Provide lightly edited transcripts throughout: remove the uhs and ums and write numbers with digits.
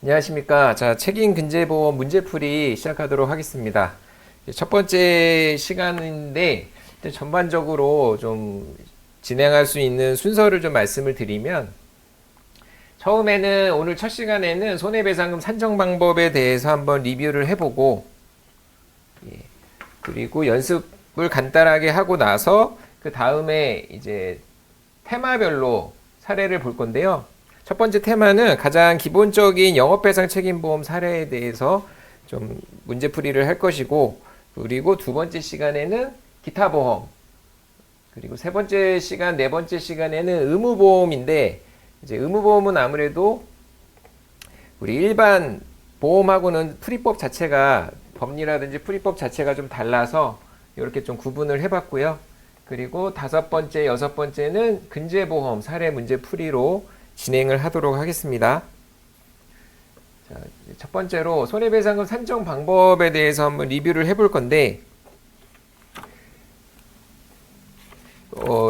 안녕하십니까. 자, 책임 근제보험 문제풀이 시작하도록 하겠습니다. 첫 번째 시간인데, 일단 전반적으로 좀 진행할 수 있는 순서를 좀 말씀을 드리면, 처음에는 오늘 첫 시간에는 손해배상금 산정 방법에 대해서 한번 리뷰를 해보고, 예, 그리고 연습을 간단하게 하고 나서, 그 다음에 이제 테마별로 사례를 볼 건데요. 첫 번째 테마는 가장 기본적인 영업배상 책임보험 사례에 대해서 좀 문제풀이를 할 것이고, 그리고 두 번째 시간에는 기타 보험, 그리고 세 번째 시간, 네 번째 시간에는 의무보험인데, 이제 의무보험은 아무래도 우리 일반 보험하고는 풀이법 자체가, 법리라든지 풀이법 자체가 좀 달라서 이렇게 좀 구분을 해봤고요. 그리고 다섯 번째, 여섯 번째는 근제보험 사례 문제풀이로 진행을 하도록 하겠습니다. 자, 첫 번째로 손해배상금 산정 방법에 대해서 한번 리뷰를 해볼 건데,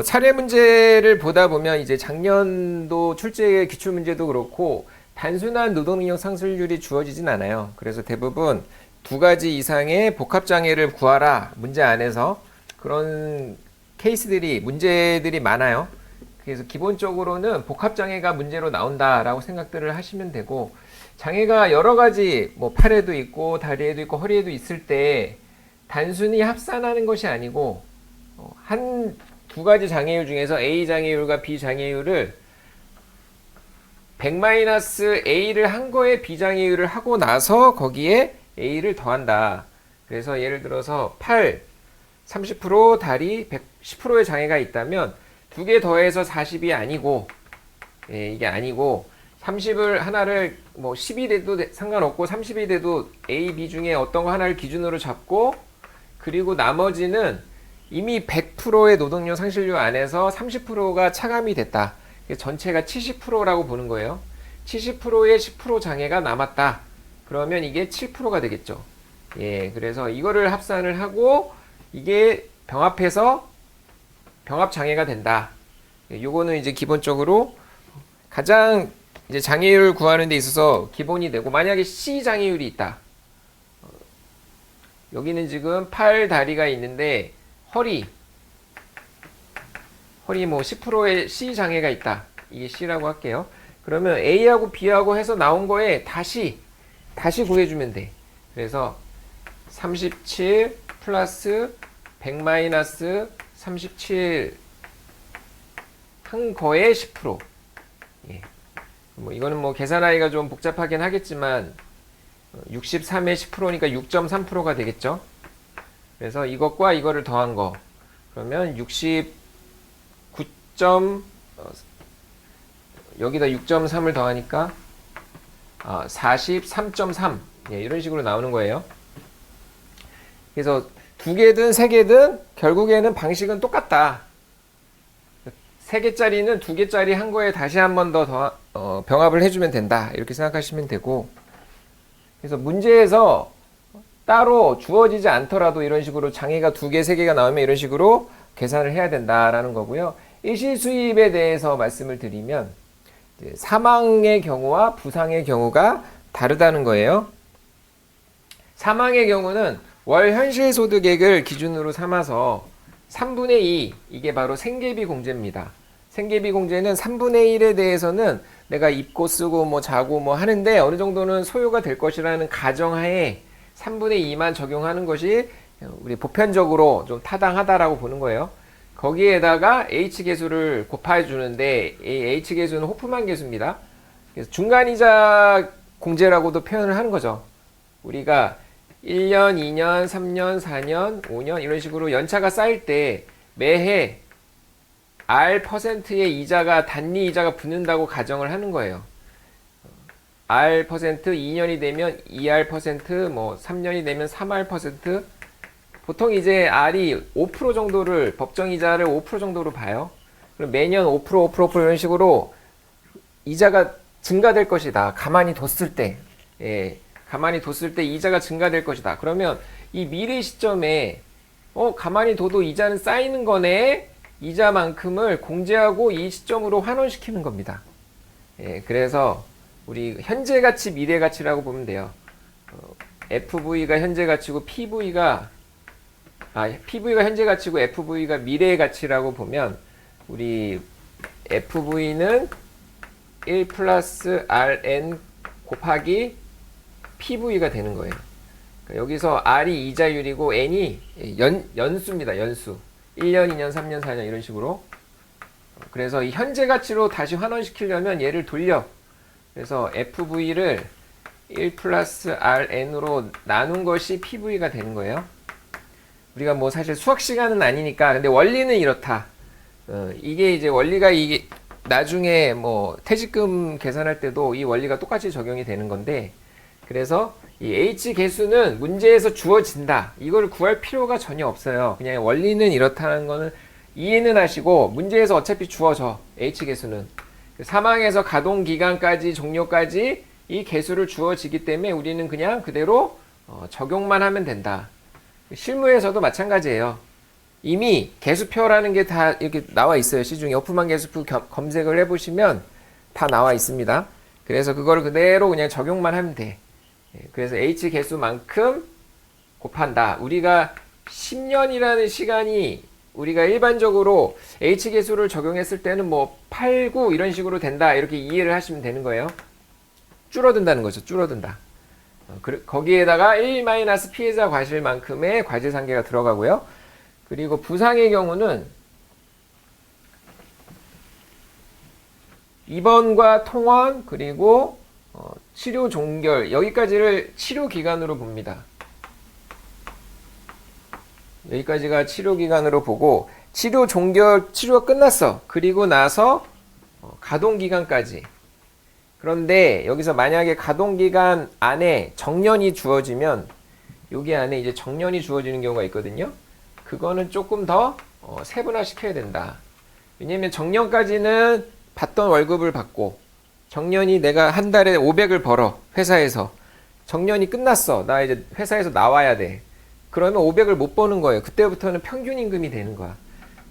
사례 문제를 보다 보면 이제 작년도 출제 기출 문제도 그렇고 단순한 노동능력 상실률이 주어지진 않아요. 그래서 대부분 두 가지 이상의 복합장애를 구하라 문제 안에서 그런 케이스들이, 문제들이 많아요. 그래서 기본적으로는 복합장애가 문제로 나온다라고 생각들을 하시면 되고, 장애가 여러 가지, 뭐 팔에도 있고 다리에도 있고 허리에도 있을 때 단순히 합산하는 것이 아니고 한 두 가지 장애율 중에서 A 장애율과 B 장애율을 100-A를 한 거에 B 장애율을 하고 나서 거기에 A를 더한다. 그래서 예를 들어서 팔 30%, 다리 110%의 장애가 있다면 두 개 더해서 40이 아니고, 이게 아니고 30을 하나를 뭐 10이 돼도 상관없고 30이 돼도 A, B 중에 어떤 거 하나를 기준으로 잡고, 그리고 나머지는 이미 100%의 노동력 상실률 안에서 30%가 차감이 됐다. 전체가 70%라고 보는 거예요. 70%의 10% 장애가 남았다. 그러면 이게 7%가 되겠죠. 그래서 이거를 합산을 하고 이게 병합해서 병합 장애가 된다. 요거는 이제 기본적으로 가장 이제 장애율 구하는 데 있어서 기본이 되고, 만약에 C 장애율이 있다. 여기는 지금 팔, 다리가 있는데 허리 뭐 10%의 C 장애가 있다. 이게 C라고 할게요. 그러면 A하고 B하고 해서 나온 거에 다시 구해주면 돼. 그래서 37 플러스 100 마이너스 37 한 거에 10%. 뭐 이거는 뭐 계산하기가 좀 복잡하긴 하겠지만 63의 10%니까 6.3%가 되겠죠. 그래서 이것과 이거를 더한 거, 그러면 69. 여기다 6.3을 더하니까 43.3, 이런 식으로 나오는 거예요. 그래서 두 개든 세 개든 결국에는 방식은 똑같다. 세 개짜리는 두 개짜리 한 거에 다시 한 번 더 병합을 해주면 된다. 이렇게 생각하시면 되고, 그래서 문제에서 따로 주어지지 않더라도 이런 식으로 장애가 두 개, 세 개가 나오면 이런 식으로 계산을 해야 된다라는 거고요. 일시수입에 대해서 말씀을 드리면 사망의 경우와 부상의 경우가 다르다는 거예요. 사망의 경우는 월 현실소득액을 기준으로 삼아서 3분의 2, 이게 바로 생계비 공제입니다. 생계비 공제는 3분의 1에 대해서는 내가 입고 쓰고 뭐 자고 뭐 하는데 어느 정도는 소요가 될 것이라는 가정하에 3분의 2만 적용하는 것이 우리 보편적으로 좀 타당하다라고 보는 거예요. 거기에다가 H계수를 곱해 주는데, 이 H계수는 호프만 계수입니다. 그래서 중간이자 공제라고도 표현을 하는 거죠. 우리가 1년, 2년, 3년, 4년, 5년 이런 식으로 연차가 쌓일 때 매해 R%의 이자가, 단위 이자가 붙는다고 가정을 하는 거예요. R% 2년이 되면 2R%, 뭐 3년이 되면 3R%. 보통 이제 R이 5% 정도를, 법정이자를 5% 정도로 봐요. 그럼 매년 5%, 5%, 5% 이런 식으로 이자가 증가될 것이다. 가만히 뒀을 때. 가만히 뒀을 때 이자가 증가될 것이다. 그러면 이 미래 시점에 가만히 둬도 이자는 쌓이는 거네. 이자만큼을 공제하고 이 시점으로 환원시키는 겁니다. 그래서 우리 현재 가치, 미래 가치라고 보면 돼요. FV가 현재 가치고 PV가 현재 가치고 FV가 미래의 가치라고 보면 우리 FV는 1 플러스 RN 곱하기 PV가 되는 거예요. 그러니까 여기서 R이 이자율이고 N이 연수입니다. 연수. 1년, 2년, 3년, 4년 이런 식으로. 그래서 이 현재 가치로 다시 환원시키려면 얘를 돌려. 그래서 FV를 1 플러스 RN으로 나눈 것이 PV가 되는 거예요. 우리가 뭐 사실 수학 시간은 아니니까, 근데 원리는 이렇다. 이게 이제 원리가 이게 나중에 뭐 퇴직금 계산할 때도 이 원리가 똑같이 적용이 되는 건데, 그래서 이 H 계수는 문제에서 주어진다. 이걸 구할 필요가 전혀 없어요. 그냥 원리는 이렇다는 거는 이해는 하시고, 문제에서 어차피 주어져. H 계수는. 사망에서 가동 기간까지 종료까지 이 계수를 주어지기 때문에 우리는 그냥 그대로 적용만 하면 된다. 실무에서도 마찬가지예요. 이미 계수표라는 게 다 이렇게 나와 있어요. 시중에 허프만 계수표 검색을 해보시면 다 나와 있습니다. 그래서 그걸 그대로 그냥 적용만 하면 돼. 그래서 H 계수만큼 곱한다. 우리가 10년이라는 시간이 우리가 일반적으로 H 계수를 적용했을 때는 뭐 8, 9 이런 식으로 된다. 이렇게 이해를 하시면 되는 거예요. 줄어든다는 거죠. 줄어든다. 거기에다가 1- 피해자 과실만큼의 과실상계가 들어가고요. 그리고 부상의 경우는 입원과 통원 그리고 치료 종결 여기까지를 치료 기간으로 봅니다. 여기까지가 치료 기간으로 보고 치료 종결 치료가 끝났어. 그리고 나서 가동 기간까지. 그런데 여기서 만약에 가동 기간 안에 정년이 주어지면 여기 안에 이제 정년이 주어지는 경우가 있거든요. 그거는 조금 더 세분화 시켜야 된다. 왜냐면 정년까지는 받던 월급을 받고 정년이 내가 한 달에 500을 벌어 회사에서 정년이 끝났어. 나 이제 회사에서 나와야 돼. 그러면 500을 못 버는 거예요. 그때부터는 평균 임금이 되는 거야.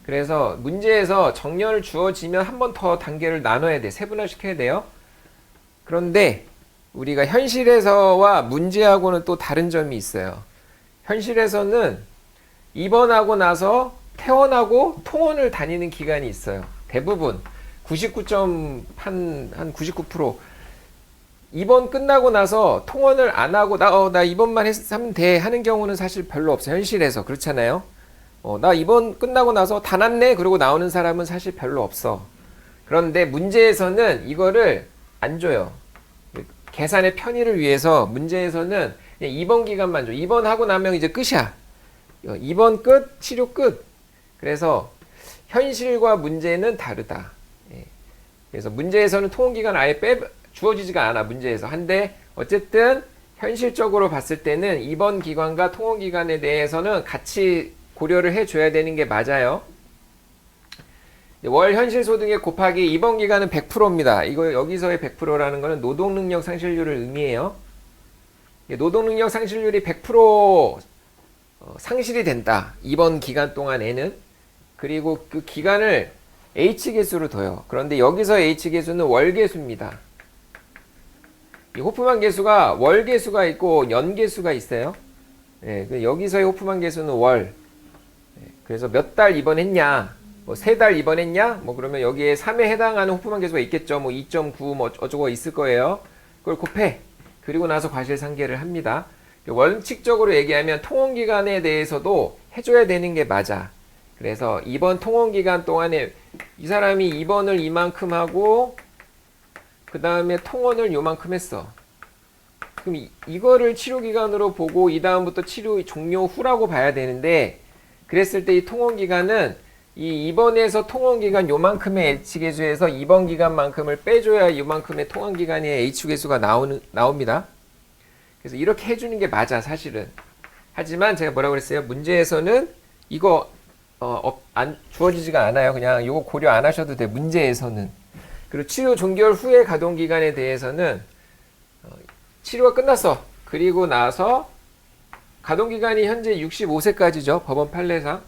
그래서 문제에서 정년을 주어지면 한 번 더 단계를 나눠야 돼. 세분화 시켜야 돼요. 그런데 우리가 현실에서와 문제하고는 또 다른 점이 있어요. 현실에서는 입원하고 나서 퇴원하고 통원을 다니는 기간이 있어요. 대부분 99.99% 입원 끝나고 나서 통원을 안 하고 나 입원만 하면 돼 하는 경우는 사실 별로 없어요. 현실에서 그렇잖아요. 나 입원 끝나고 나서 다 낫네 그러고 나오는 사람은 사실 별로 없어. 그런데 문제에서는 이거를 안 줘요. 계산의 편의를 위해서 문제에서는 그냥 입원 기간만 줘. 입원하고 나면 이제 끝이야. 입원 끝, 치료 끝. 그래서 현실과 문제는 다르다. 그래서 문제에서는 통원기간 아예 주어지지가 않아. 문제에서. 한데 어쨌든 현실적으로 봤을 때는 입원 기간과 통원 기간에 대해서는 같이 고려를 해줘야 되는 게 맞아요. 월 현실 소득액 곱하기 입원 기간은 100%입니다. 이거 여기서의 100%라는 거는 노동능력 상실률을 의미해요. 노동능력 상실률이 100% 상실이 된다. 입원 기간 동안에는. 그리고 그 기간을 H계수로 둬요. 그런데 여기서 H계수는 월계수입니다. 이 호프만 계수가 월계수가 있고 연계수가 있어요. 여기서의 호프만 계수는 월. 그래서 몇 달 입원했냐, 뭐 3달 입원했냐, 뭐 그러면 여기에 3에 해당하는 호프만 계수가 있겠죠. 뭐 2.9 뭐 어쩌고 있을 거예요. 그걸 곱해. 그리고 나서 과실상계를 합니다. 원칙적으로 얘기하면 통원기간에 대해서도 해줘야 되는 게 맞아. 그래서 이번 통원기간 동안에 이 사람이 입원을 이만큼 하고 그 다음에 통원을 요만큼 했어. 그럼 이거를 치료기간으로 보고 이 다음부터 치료 종료 후라고 봐야 되는데, 그랬을 때 이 통원기간은 이 입원에서 통원기간 요만큼의 H계수에서 입원기간만큼을 빼줘야 요만큼의 통원기간의 H계수가 나옵니다. 그래서 이렇게 해주는 게 맞아, 사실은. 하지만 제가 뭐라고 그랬어요? 문제에서는 이거 주어지지가 않아요. 그냥 이거 고려 안 하셔도 돼, 문제에서는. 그리고 치료 종결 후의 가동기간에 대해서는 치료가 끝났어. 그리고 나서 가동기간이 현재 65세까지죠. 법원 판례상.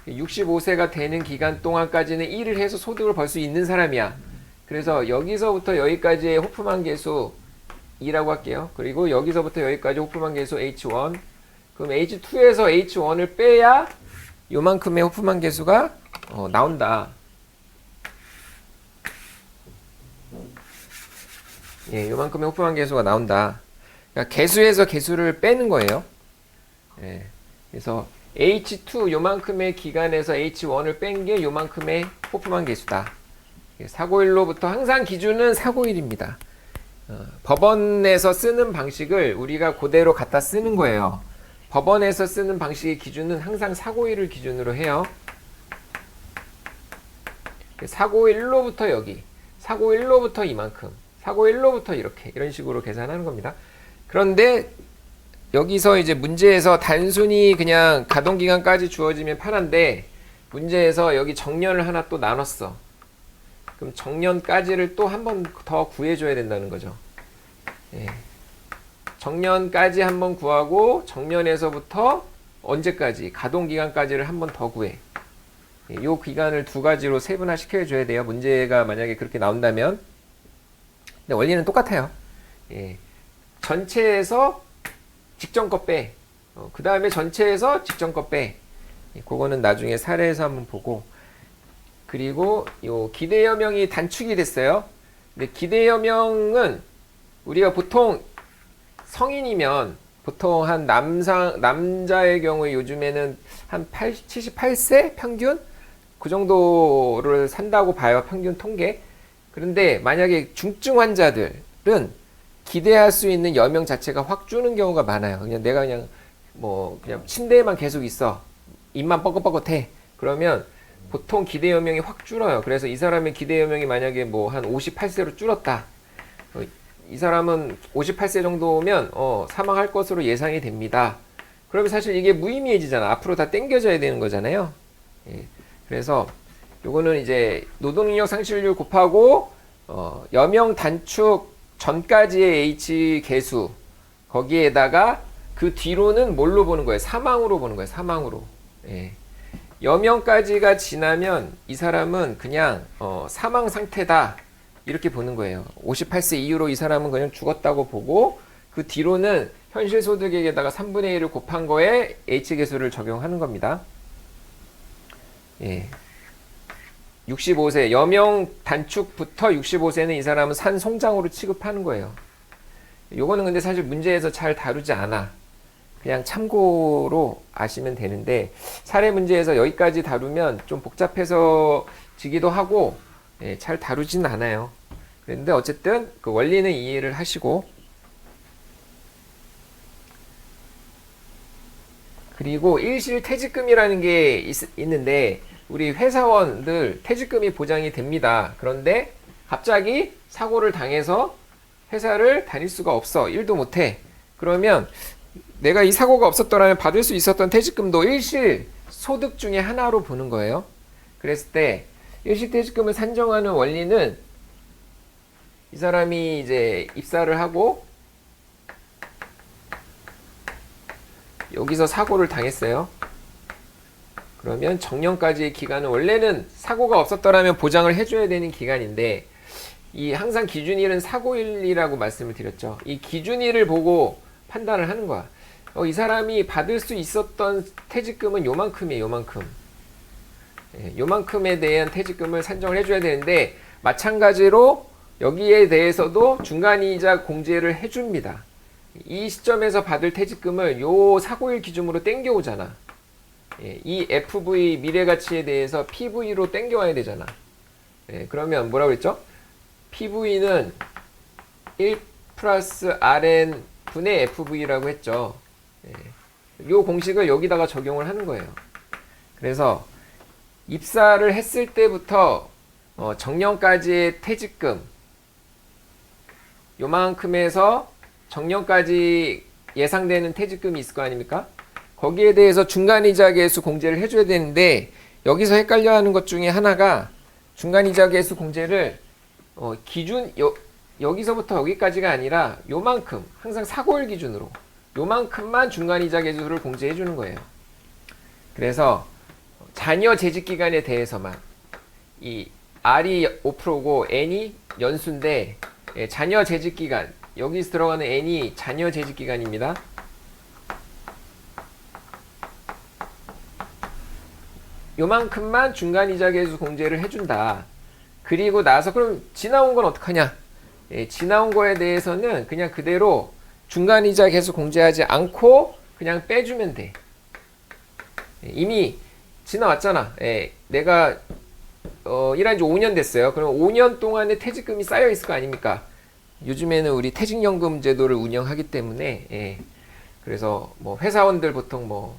65세가 되는 기간 동안까지는 일을 해서 소득을 벌 수 있는 사람이야. 그래서 여기서부터 여기까지의 호프만 계수 2라고 할게요. 그리고 여기서부터 여기까지 호프만 계수 H1. 그럼 H2에서 H1을 빼야 요만큼의 호프만 계수가 나온다. 예, 요만큼의 호프만 계수가 나온다. 그러니까 개수에서 개수를 빼는 거예요. 예, 그래서 H2 요만큼의 기간에서 H1을 뺀 게 요만큼의 호프만 계수다. 491로부터 항상 기준은 491입니다. 법원에서 쓰는 방식을 우리가 그대로 갖다 쓰는 거예요. 법원에서 쓰는 방식의 기준은 항상 491을 기준으로 해요. 491로부터 여기, 491로부터 이만큼, 491로부터 이렇게 이런 식으로 계산하는 겁니다. 그런데 여기서 이제 문제에서 단순히 그냥 가동기간까지 주어지면 편한데 문제에서 여기 정년을 하나 또 나눴어. 그럼 정년까지를 또 한 번 더 구해줘야 된다는 거죠. 예. 정년까지 한 번 구하고 정년에서부터 언제까지 가동기간까지를 한 번 더 구해. 이 기간을 두 가지로 세분화 시켜줘야 돼요. 문제가 만약에 그렇게 나온다면. 근데 원리는 똑같아요. 예. 전체에서 직전 거 빼. 그 다음에 전체에서 직전 거 빼. 그거는 나중에 사례에서 한번 보고. 그리고 요 기대여명이 단축이 됐어요. 근데 기대여명은 우리가 보통 성인이면 보통 한 남자의 경우에 요즘에는 한 78세 평균? 그 정도를 산다고 봐요. 평균 통계. 그런데 만약에 중증 환자들은 기대할 수 있는 여명 자체가 확 주는 경우가 많아요. 그냥 내가 그냥 그냥 침대에만 계속 있어. 입만 뻐긋뻐긋해. 그러면 보통 기대 여명이 확 줄어요. 그래서 이 사람의 기대 여명이 만약에 한 58세로 줄었다. 이 사람은 58세 정도면 사망할 것으로 예상이 됩니다. 그러면 사실 이게 무의미해지잖아. 앞으로 다 땡겨져야 되는 거잖아요. 예. 그래서 요거는 이제 노동능력 상실률 곱하고 여명 단축 전까지의 H 개수 거기에다가 그 뒤로는 뭘로 보는 거예요? 사망으로 보는 거예요. 사망으로. 예. 여명까지가 지나면 이 사람은 그냥 사망 상태다 이렇게 보는 거예요. 58세 이후로 이 사람은 그냥 죽었다고 보고 그 뒤로는 현실 소득액에다가 3분의 1을 곱한 거에 H 개수를 적용하는 겁니다. 예. 65세 여명 단축부터 65세는 이 사람은 산송장으로 취급하는 거예요. 요거는 근데 사실 문제에서 잘 다루지 않아. 그냥 참고로 아시면 되는데 사례 문제에서 여기까지 다루면 좀 복잡해서 지기도 하고 잘 다루진 않아요. 그런데 어쨌든 그 원리는 이해를 하시고 그리고 일실퇴직금이라는 게 있는데 우리 회사원들 퇴직금이 보장이 됩니다. 그런데 갑자기 사고를 당해서 회사를 다닐 수가 없어. 일도 못해. 그러면 내가 이 사고가 없었더라면 받을 수 있었던 퇴직금도 일실 소득 중에 하나로 보는 거예요. 그랬을 때 일실 퇴직금을 산정하는 원리는 이 사람이 이제 입사를 하고 여기서 사고를 당했어요. 그러면 정년까지의 기간은 원래는 사고가 없었더라면 보장을 해줘야 되는 기간인데 이 항상 기준일은 사고일이라고 말씀을 드렸죠. 이 기준일을 보고 판단을 하는 거야. 이 사람이 받을 수 있었던 퇴직금은 요만큼이에요. 요만큼. 요만큼에 대한 퇴직금을 산정을 해줘야 되는데 마찬가지로 여기에 대해서도 중간이자 공제를 해줍니다. 이 시점에서 받을 퇴직금을 요 사고일 기준으로 땡겨오잖아. 이 FV 미래가치에 대해서 PV로 땡겨와야 되잖아. 그러면 뭐라고 그랬죠? PV는 1 플러스 RN 분의 FV라고 했죠. 이 공식을 여기다가 적용을 하는 거예요. 그래서 입사를 했을 때부터 정년까지의 퇴직금 요만큼에서 정년까지 예상되는 퇴직금이 있을 거 아닙니까? 거기에 대해서 중간이자 계수 공제를 해줘야 되는데 여기서 헷갈려하는 것 중에 하나가 중간이자 계수 공제를 여기서부터 여기까지가 아니라 요만큼 항상 사고일 기준으로 요만큼만 중간이자 계수를 공제해 주는 거예요. 그래서 자녀 재직 기간에 대해서만 이 R이 5%고 N이 연수인데 예, 잔여 재직 기간 여기서 들어가는 N이 잔여 재직 기간입니다. 요만큼만 중간이자 계수 공제를 해준다. 그리고 나서 그럼 지나온 건 어떡하냐? 예, 지나온 거에 대해서는 그냥 그대로 중간이자 계수 공제하지 않고 그냥 빼주면 돼. 예, 이미 지나왔잖아. 예, 내가 일한 지 5년 됐어요. 그럼 5년 동안에 퇴직금이 쌓여 있을 거 아닙니까? 요즘에는 우리 퇴직연금 제도를 운영하기 때문에 예, 그래서 뭐 회사원들 보통 뭐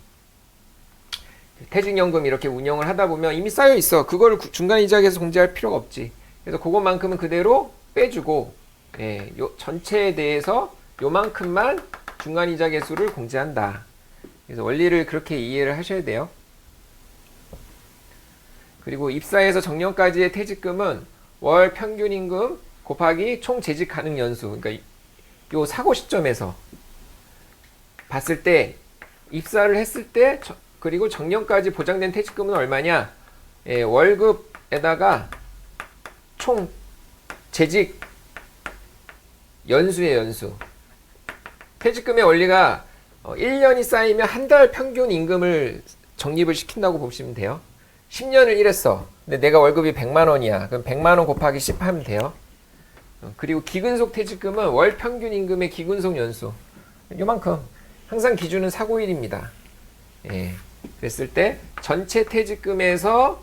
퇴직연금 이렇게 운영을 하다 보면 이미 쌓여 있어. 그거를 중간이자에서 공제할 필요가 없지. 그래서 그것만큼은 그대로 빼주고 예, 요 전체에 대해서 요만큼만 중간이자 계수를 공제한다. 그래서 원리를 그렇게 이해를 하셔야 돼요. 그리고 입사해서 정년까지의 퇴직금은 월 평균 임금 곱하기 총 재직 가능 연수. 그러니까 요 사고 시점에서 봤을 때 입사를 했을 때 그리고 정년까지 보장된 퇴직금은 얼마냐? 예, 월급에다가 총 재직 연수의 연수. 퇴직금의 원리가 1년이 쌓이면 한 달 평균 임금을 적립을 시킨다고 보시면 돼요. 10년을 일했어. 근데 내가 월급이 100만 원이야. 그럼 100만 원 곱하기 10 하면 돼요. 그리고 기근속 퇴직금은 월 평균 임금의 기근속 연수. 요만큼. 항상 기준은 사고일입니다. 예. 그랬을 때 전체 퇴직금에서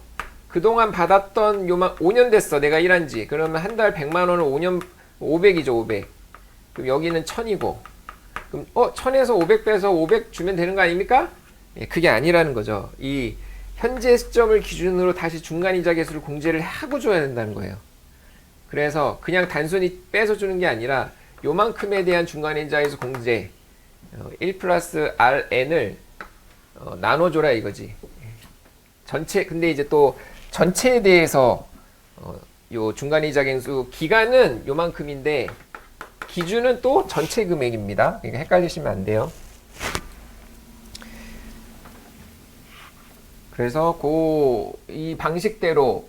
그동안 받았던 5년 됐어. 내가 일한 지. 그러면 한 달 100만 원을 5년 500이죠. 500. 그럼 여기는 1000이고. 그럼 1000에서 500 빼서 500 주면 되는 거 아닙니까? 예, 그게 아니라는 거죠. 이 현재 시점을 기준으로 다시 중간이자 계수를 공제를 하고 줘야 된다는 거예요. 그래서 그냥 단순히 빼서 주는 게 아니라 요만큼에 대한 중간이자 계수 공제 1 플러스 RN을 나눠줘라 이거지. 전체 근데 이제 또 전체에 대해서 요 중간이자 계수 기간은 요만큼인데 기준은 또 전체 금액입니다. 그러니까 헷갈리시면 안 돼요. 그래서 이 방식대로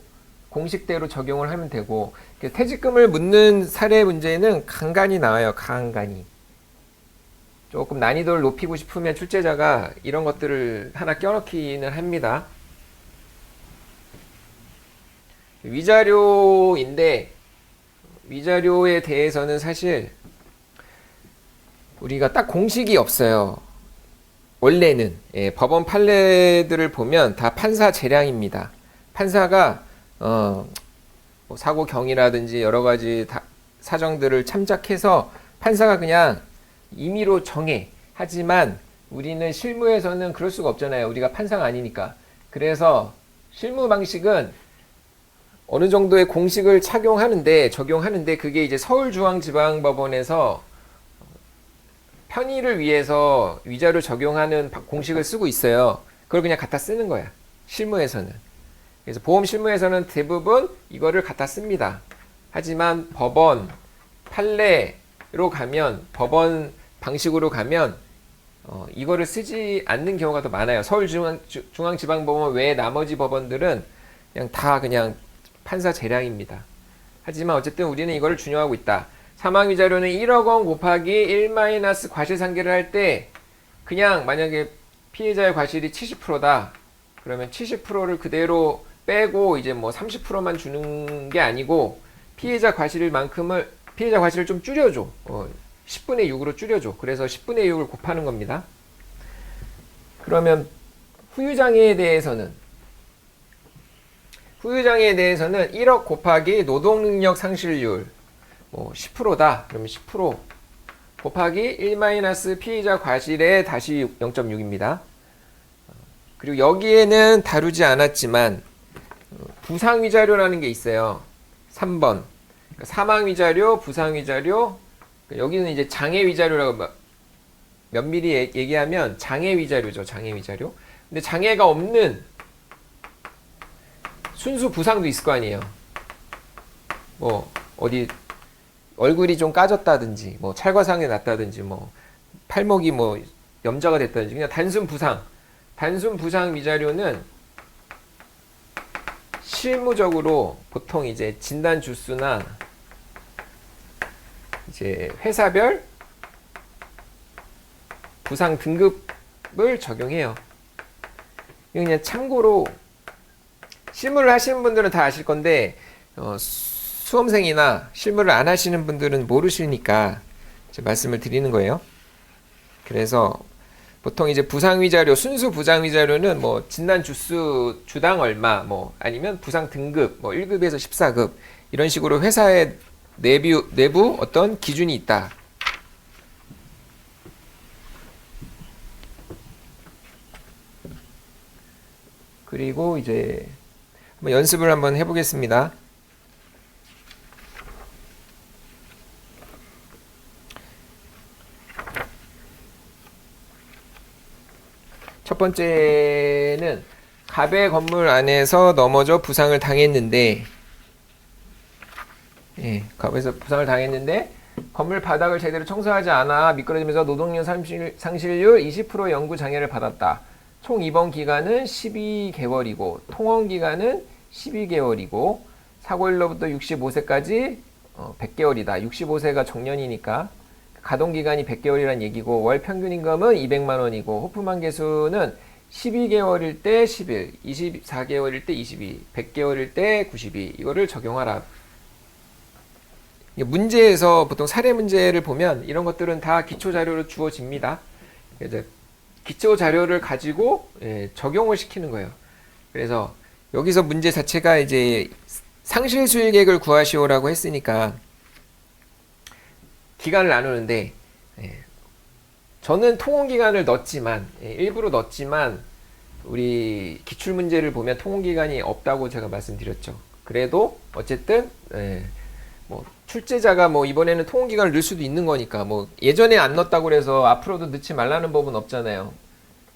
공식대로 적용을 하면 되고 퇴직금을 묻는 사례 문제는 간간이 나와요. 간간이. 조금 난이도를 높이고 싶으면 출제자가 이런 것들을 하나 껴넣기는 합니다. 위자료인데 위자료에 대해서는 사실 우리가 딱 공식이 없어요. 원래는 법원 판례들을 보면 다 판사 재량입니다. 판사가 뭐 사고 경위라든지 여러 가지 사정들을 참작해서 판사가 그냥 임의로 정해. 하지만 우리는 실무에서는 그럴 수가 없잖아요. 우리가 판사가 아니니까. 그래서 실무 방식은 어느 정도의 공식을 적용하는데 그게 이제 서울중앙지방법원에서 편의를 위해서 위자료 적용하는 공식을 쓰고 있어요. 그걸 그냥 갖다 쓰는 거야. 실무에서는. 그래서 보험 실무에서는 대부분 이거를 갖다 씁니다. 하지만 법원 판례로 가면 법원 방식으로 가면 이거를 쓰지 않는 경우가 더 많아요. 서울중앙지방법원 외에 나머지 법원들은 그냥 판사 재량입니다. 하지만 어쨌든 우리는 이거를 준용하고 있다. 사망위자료는 1억 원 곱하기 1 마이너스 과실상계를 할 때 그냥 만약에 피해자의 과실이 70%다. 그러면 70%를 그대로 빼고 이제 뭐 30%만 주는 게 아니고 피해자 과실을 좀 줄여줘. 10분의 6으로 줄여줘. 그래서 10분의 6을 곱하는 겁니다. 그러면 후유장애에 대해서는 1억 곱하기 노동능력 상실률 10%다. 그러면 10% 곱하기 1 마이너스 피해자 과실에 다시 0.6입니다. 그리고 여기에는 다루지 않았지만 부상위자료라는 게 있어요. 3번 사망위자료, 부상위자료. 여기는 이제 장애위자료라고 면밀히 얘기하면 장애위자료죠. 장애위자료. 근데 장애가 없는 순수 부상도 있을 거 아니에요. 뭐 어디 얼굴이 좀 까졌다든지 뭐 찰과상이 났다든지 뭐 팔목이 뭐 염자가 됐다든지 그냥 단순 부상 위자료는 실무적으로 보통 이제 진단 주수나 이제 회사별 부상 등급을 적용해요. 이거 그냥 참고로 실무를 하시는 분들은 다 아실 건데 수험생이나 실무를 안 하시는 분들은 모르시니까 말씀을 드리는 거예요. 그래서 보통 이제 부상위자료, 순수 부상위자료는 뭐 진단 주수 주당 얼마, 뭐 아니면 부상 등급, 뭐 1급에서 14급 이런 식으로 회사의 내부 어떤 기준이 있다. 그리고 이제 한번 연습을 한번 해보겠습니다. 첫 번째는 갑의 건물 안에서 넘어져 부상을 당했는데, 갑에서 부상을 당했는데 건물 바닥을 제대로 청소하지 않아 미끄러지면서 노동력 상실률 20% 연구 장애를 받았다. 총 입원 기간은 12개월이고 통원 기간은 12개월이고 사고일로부터 65세까지 100개월이다. 65세가 정년이니까 가동기간이 100개월이란 얘기고 월 평균 임금은 200만 원이고 호프만 개수는 12개월일 때 10일, 24개월일 때 22, 100개월일 때 92 이거를 적용하라. 문제에서 보통 사례 문제를 보면 이런 것들은 다 기초 자료로 주어집니다. 이제 기초 자료를 가지고 적용을 시키는 거예요. 그래서 여기서 문제 자체가 이제 상실 수익액을 구하시오라고 했으니까 기간을 나누는데 저는 통원 기간을 넣었지만 일부러 넣었지만 우리 기출 문제를 보면 통원 기간이 없다고 제가 말씀드렸죠. 그래도 어쨌든 뭐 출제자가 뭐 이번에는 통원 기간을 넣을 수도 있는 거니까 뭐 예전에 안 넣었다고 그래서 앞으로도 넣지 말라는 법은 없잖아요.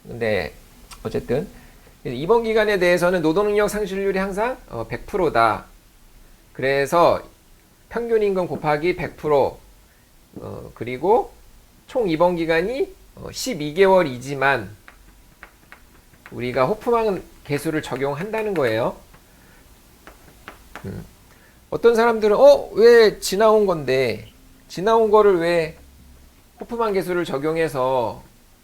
근데 어쨌든 이번 기간에 대해서는 노동능력 상실률이 항상 100%다. 그래서 평균 임금 곱하기 100% 그리고 총 입원 기간이 12개월이지만 우리가 호프만 개수를 적용한다는 거예요. 어떤 사람들은 왜 지나온 건데 지나온 거를 왜 호프만 개수를 적용해서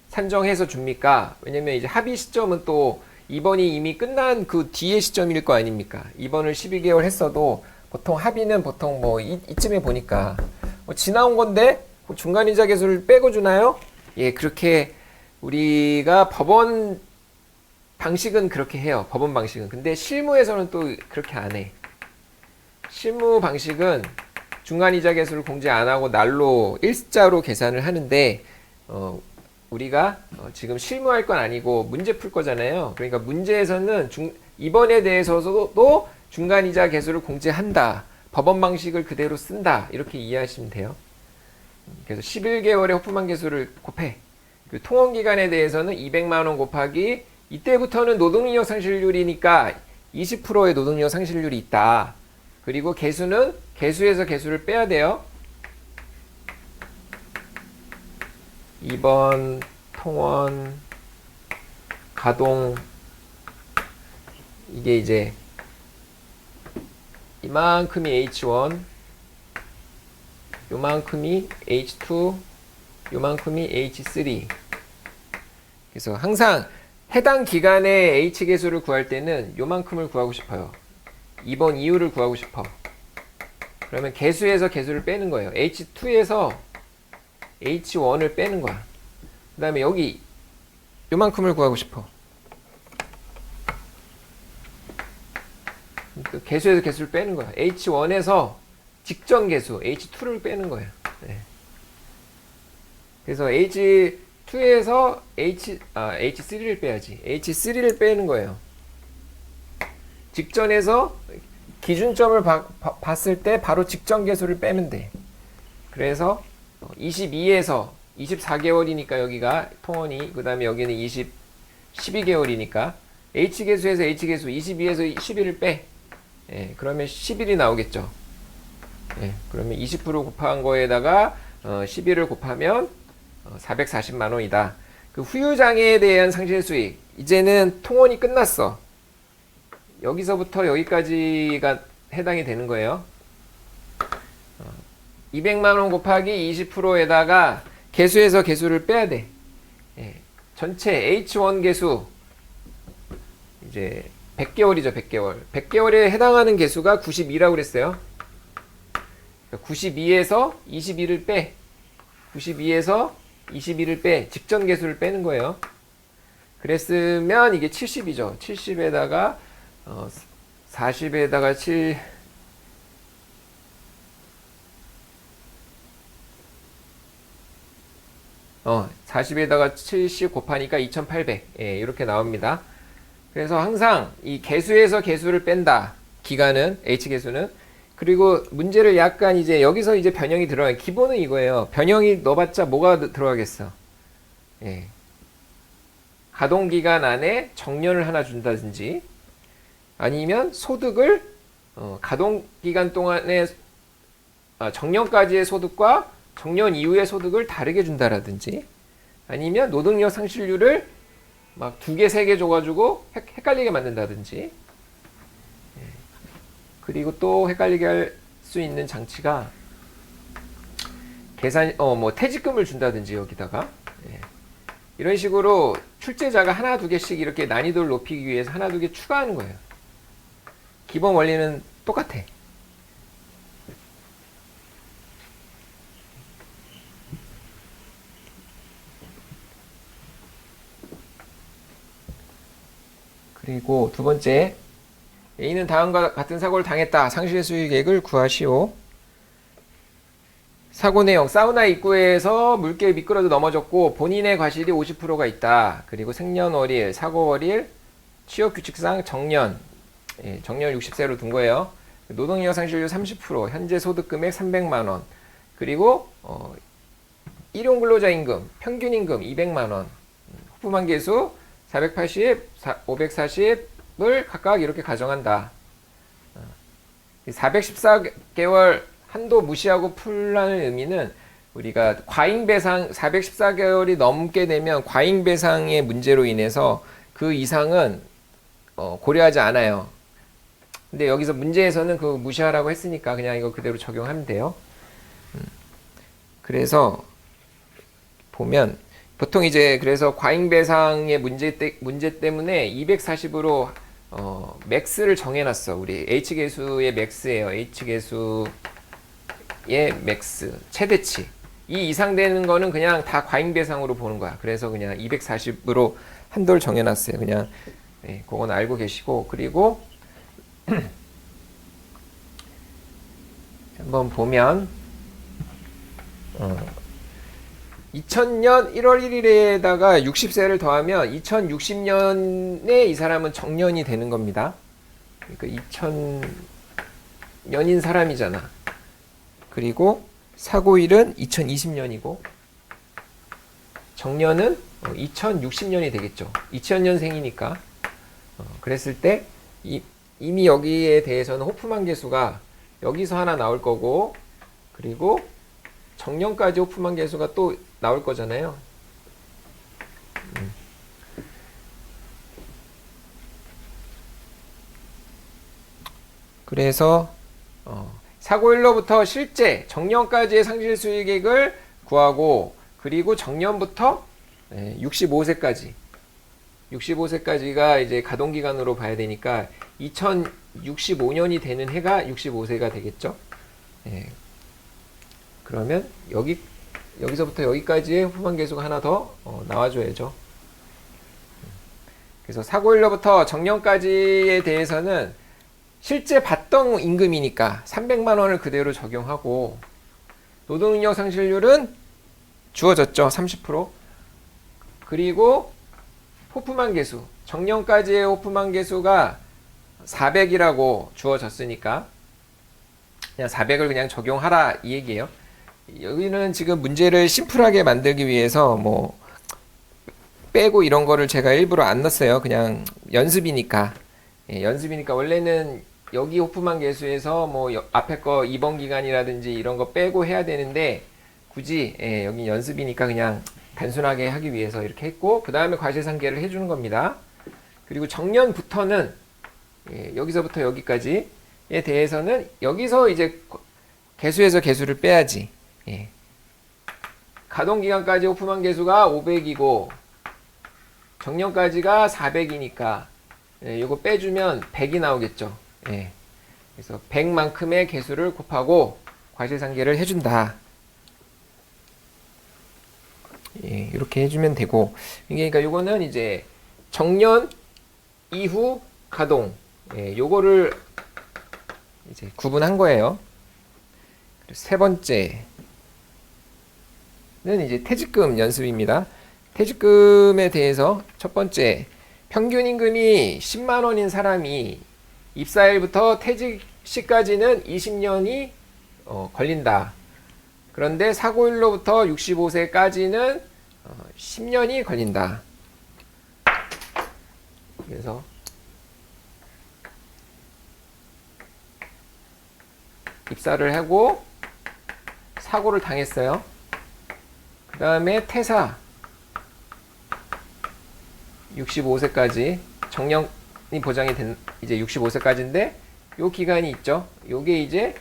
산정해서 줍니까? 왜냐면 이제 합의 시점은 또 입원이 이미 끝난 그 뒤의 시점일 거 아닙니까? 입원을 12개월 했어도 보통 합의는 보통 뭐 이쯤에 보니까 지나온 건데 중간이자 개수를 빼고 주나요? 예, 그렇게 우리가 법원 방식은 그렇게 해요. 법원 방식은. 근데 실무에서는 또 그렇게 안 해. 실무 방식은 중간이자 개수를 공제 안 하고 날로 일자로 계산을 하는데 우리가 지금 실무할 건 아니고 문제 풀 거잖아요. 그러니까 문제에서는 이번에 대해서도 중간이자 개수를 공제한다. 법원 방식을 그대로 쓴다. 이렇게 이해하시면 돼요. 그래서 11개월의 호프만 개수를 곱해. 그 통원 기간에 대해서는 200만 원 곱하기 이때부터는 노동력 상실률이니까 20%의 노동력 상실률이 있다. 그리고 개수는 개수에서 개수를 빼야 돼요. 2번 통원 가동 이게 이제 이만큼이 H1 요만큼이 H2 요만큼이 H3 그래서 항상 해당 기간의 H 개수를 구할 때는 요만큼을 구하고 싶어요. 2번 이유를 구하고 싶어. 그러면 개수에서 개수를 빼는 거예요. H2에서 H1을 빼는 거야. 그 다음에 여기 요만큼을 구하고 싶어. 개수에서 개수를 빼는 거야. H1에서 직전 개수 H2를 빼는 거예요. 네. 그래서 H2에서 H3를 빼야지. H3를 빼는 거예요. 직전에서 기준점을 봤을 때 바로 직전 개수를 빼면 돼. 그래서 22에서 24개월이니까 여기가 통원이 그 다음에 여기는 12개월이니까 H개수에서 H개수 22에서 11을 빼. 예, 그러면 11이 나오겠죠. 예, 그러면 20% 곱한 거에다가 11을 곱하면 440만 원이다. 그 후유장애에 대한 상실수익 이제는 통원이 끝났어. 여기서부터 여기까지가 해당이 되는 거예요. 200만원 곱하기 20%에다가 개수에서 개수를 빼야 돼. 예. 전체 H1 개수 이제 100개월이죠. 100개월. 100개월에 해당하는 개수가 92라고 그랬어요. 92에서 22를 빼. 92에서 22를 빼. 직전 개수를 빼는 거예요. 그랬으면 이게 70이죠. 70에다가 40에다가 7 40에다가 70 곱하니까 2800. 예, 이렇게 나옵니다. 그래서 항상 이 개수에서 개수를 뺀다. 기간은 H개수는. 그리고 문제를 약간 이제 여기서 이제 변형이 들어가요. 기본은 이거예요. 변형이 넣어봤자 뭐가 들어가겠어. 예. 가동기간 안에 정년을 하나 준다든지 아니면 소득을 가동기간 동안에 정년까지의 소득과 정년 이후의 소득을 다르게 준다라든지 아니면 노동력 상실률을 막 2개, 3개 줘가지고 헷갈리게 만든다든지 그리고 또 헷갈리게 할 수 있는 장치가 뭐 퇴직금을 준다든지 여기다가 이런 식으로 출제자가 하나, 두 개씩 이렇게 난이도를 높이기 위해서 하나, 두 개 추가하는 거예요. 기본 원리는 똑같아. 그리고 두 번째, A는 다음과 같은 사고를 당했다. 상실 수익액을 구하시오. 사고 내용, 사우나 입구에서 물개에 미끄러져 넘어졌고 본인의 과실이 50%가 있다. 그리고 생년월일, 사고월일, 취업규칙상 정년, 정년 60세로 둔 거예요. 노동력 상실률 30%, 현재 소득금액 300만원, 그리고 일용근로자임금, 평균임금 200만원, 호프만개수 480, 540을 각각 이렇게 가정한다. 414개월 한도 무시하고 풀라는 의미는 우리가 과잉배상 414개월이 넘게 되면 과잉배상의 문제로 인해서 그 이상은 고려하지 않아요. 근데 여기서 문제에서는 그 무시하라고 했으니까 그냥 이거 그대로 적용하면 돼요. 그래서 보면 보통 이제 그래서 과잉배상의 문제 때문에 240으로 맥스를 정해놨어. 우리 H계수의 맥스예요. H계수의 맥스 최대치. 이 이상 되는 거는 그냥 다 과잉배상으로 보는 거야. 그래서 그냥 240으로 한도를 정해놨어요. 그냥 그건 알고 계시고 그리고 한번 보면 2000년 1월 1일에다가 60세를 더하면 2060년에 이 사람은 정년이 되는 겁니다. 그러니까 2000년인 사람이잖아. 그리고 사고일은 2020년이고 정년은 2060년이 되겠죠. 2000년생이니까. 그랬을 때 이미 여기에 대해서는 호프만 계수가 여기서 하나 나올 거고 그리고 정년까지 호프만 계수가 또 나올 거잖아요. 그래서 사고일로부터 실제 정년까지의 상실 수익액을 구하고 그리고 정년부터 65세까지가 이제 가동기간으로 봐야 되니까 2065년이 되는 해가 65세가 되겠죠. 그러면 여기서부터 여기까지의 후반 계수가 하나 더 나와줘야죠. 그래서 사고일로부터 정년까지에 대해서는 실제 받던 임금이니까 300만 원을 그대로 적용하고 노동력 상실률은 주어졌죠. 30%. 그리고 호프만 계수, 정년까지의 호프만 계수가 400이라고 주어졌으니까 그냥 400을 그냥 적용하라 이 얘기예요. 여기는 지금 문제를 심플하게 만들기 위해서 뭐 빼고 이런 거를 제가 일부러 안 넣었어요. 그냥 연습이니까. 연습이니까 원래는 여기 호프만 계수에서 뭐 앞에 거 입원 기간이라든지 이런 거 빼고 해야 되는데 굳이 여기 연습이니까 그냥 단순하게 하기 위해서 이렇게 했고 그 다음에 과실상계를 해주는 겁니다. 그리고 정년부터는 예, 여기서부터 여기까지에 대해서는 여기서 이제 개수에서 개수를 빼야지. 예. 가동기간까지 오프만 개수가 500이고 정년까지가 400이니까 예, 이거 빼주면 100이 나오겠죠. 예. 그래서 100만큼의 개수를 곱하고 과실상계를 해준다. 예, 이렇게 해주면 되고, 그러니까 요거는 이제 정년 이후 가동, 예, 요거를 이제 구분한 거예요. 세 번째는 이제 퇴직금 연습입니다. 퇴직금에 대해서 첫 번째, 평균 임금이 10만 원인 사람이 입사일부터 퇴직 시까지는 20년이 걸린다. 그런데 사고일로부터 65세까지는 10년이 걸린다. 그래서 입사를 하고 사고를 당했어요. 그 다음에 퇴사 65세까지 정년이 보장이 된 이제 65세까지인데 요 기간이 있죠. 요게 이제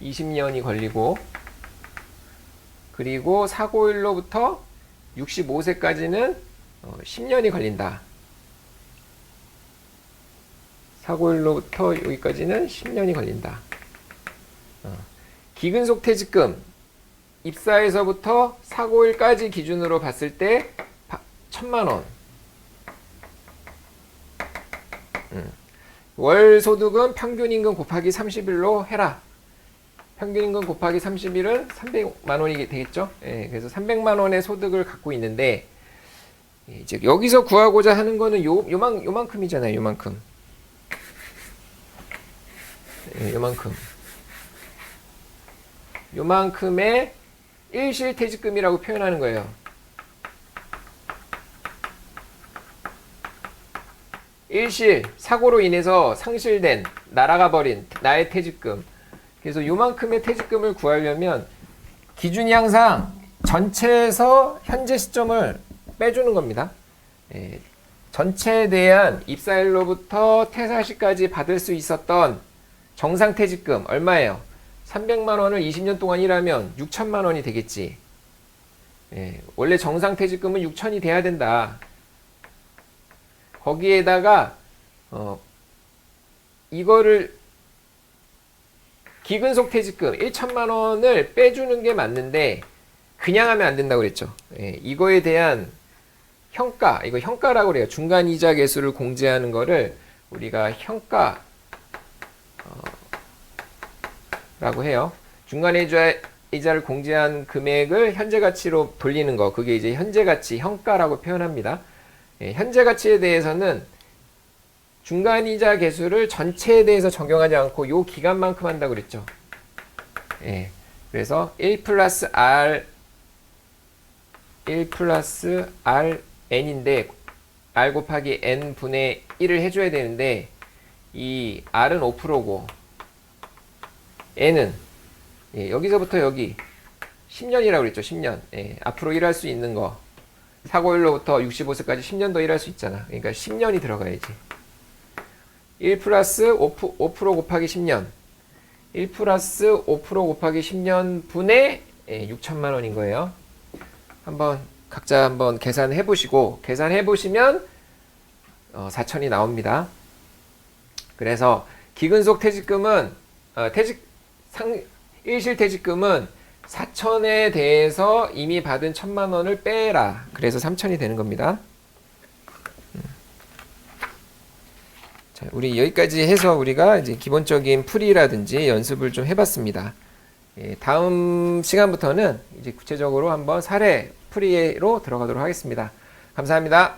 20년이 걸리고, 그리고 사고일로부터 65세까지는 10년이 걸린다. 사고일로부터 여기까지는 10년이 걸린다. 기근속 퇴직금 입사에서부터 사고일까지 기준으로 봤을 때 1,000만 원. 월 소득은 평균 임금 곱하기 30일로 해라. 평균 임금 곱하기 30일은 300만 원이 되겠죠. 예, 그래서 300만 원의 소득을 갖고 있는데, 이제 여기서 구하고자 하는 거는 요만큼이잖아요. 요만큼. 예, 요만큼의 일실퇴직금이라고 표현하는 거예요. 일실, 사고로 인해서 상실된, 날아가 버린 나의 퇴직금. 그래서 요만큼의 퇴직금을 구하려면 기준이 항상 전체에서 현재 시점을 빼주는 겁니다. 예, 전체에 대한 입사일로부터 퇴사시까지 받을 수 있었던 정상퇴직금 얼마예요? 300만 원을 20년 동안 일하면 6천만 원이 되겠지. 예, 원래 정상퇴직금은 6천이 돼야 된다. 거기에다가 이거를 기근속 퇴직금 1천만 원을 빼주는 게 맞는데 그냥 하면 안 된다고 그랬죠. 예, 이거에 대한 현가, 이거 현가라고 그래요. 중간 이자 계수를 공제하는 거를 우리가 현가 라고 해요. 중간 이자를 공제한 금액을 현재 가치로 돌리는 거, 그게 이제 현재 가치, 현가라고 표현합니다. 예, 현재 가치에 대해서는 중간 이자 계수를 전체에 대해서 적용하지 않고 요 기간만큼 한다고 그랬죠. 예. 그래서 1 플러스 Rn인데 R 곱하기 N 분의 1을 해줘야 되는데 이 R은 5%고 N은 여기서부터 여기 10년이라고 그랬죠. 10년. 예, 앞으로 일할 수 있는 거. 사고일로부터 65세까지 10년 더 일할 수 있잖아. 그러니까 10년이 들어가야지. 1 플러스 5% 곱하기 10년. 1 플러스 5% 곱하기 10년 분의 6천만 원인 거예요. 각자 한번 계산해 보시고, 계산해 보시면 4천이 나옵니다. 그래서 기근속 퇴직금은 일실퇴직금은 4천에 대해서 이미 받은 1,000만 원을 빼라. 그래서 3천이 되는 겁니다. 자, 우리 여기까지 해서 우리가 이제 기본적인 풀이라든지 연습을 좀 해봤습니다. 예, 다음 시간부터는 이제 구체적으로 한번 사례 풀이로 들어가도록 하겠습니다. 감사합니다.